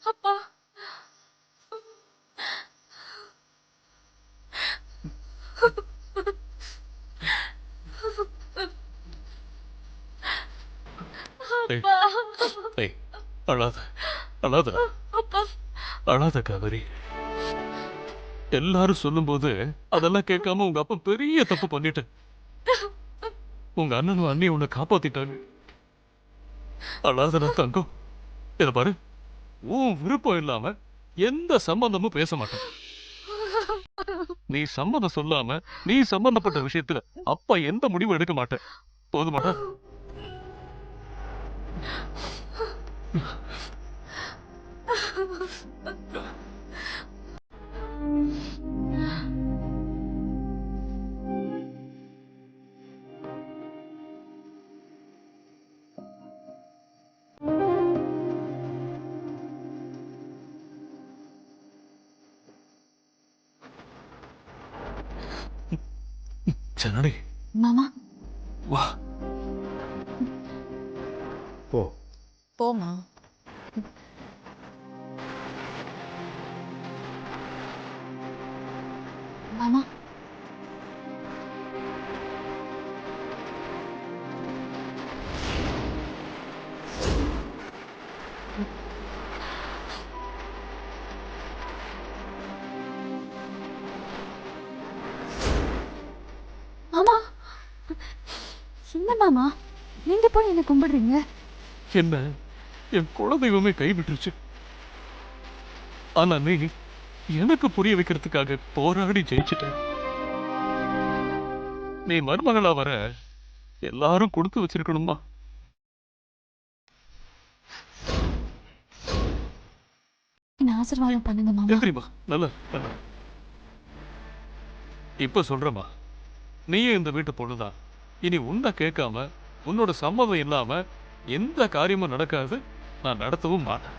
அப்பா, ஏய், அப்பா, ஏய், அழாத அழாத அப்பா. அழாத காவேரி. எல்லாரும் சொல்லும்போது அதெல்லாம் கேட்காம உங்க அப்பா பெரிய தப்பு பண்ணிட்டு உங்க அண்ணனும் அண்ணியும் உன்னை காப்பாத்திட்டாங்க. அழாதடா தங்கம். இத பாரு, உன் விருப்பம் இல்லாம எந்த சம்பந்தமும் பேச மாட்டேன். நீ சம்மதம் சொல்லாம நீ சம்பந்தப்பட்ட விஷயத்துல அப்பா எந்த முடிவும் எடுக்க மாட்டேன். போதுமாடா? ஜனனி, மாமா, வா. போ. போமா. மாமா, மாமா, என்ன மாமா, நீங்க போய் என்ன கும்பிடுறீங்க? என்ன, என் குலதெய்வமே கைவிட்டுருச்சு. ஆனா நீ எனக்கு புரிய வைக்கிறதுக்காக போராடி ஜெயிச்சிட்ட. நீ மருமகளா வர எல்லாரும் கொடுத்து வச்சிருக்கணுமா? என்ன ஆசீர்வாதம் பண்ணுங்க மாமா. எந்திரிமா. நல்ல நல்ல. இப்ப சொல்றமா, நீயும் இந்த வீட்டு பொண்ணுதான். இனி உன்னை கேட்காம உன்னோட சம்மதம் இல்லாம எந்த காரியமும் நடக்காது. நான் நடத்தவும் மாட்டேன்.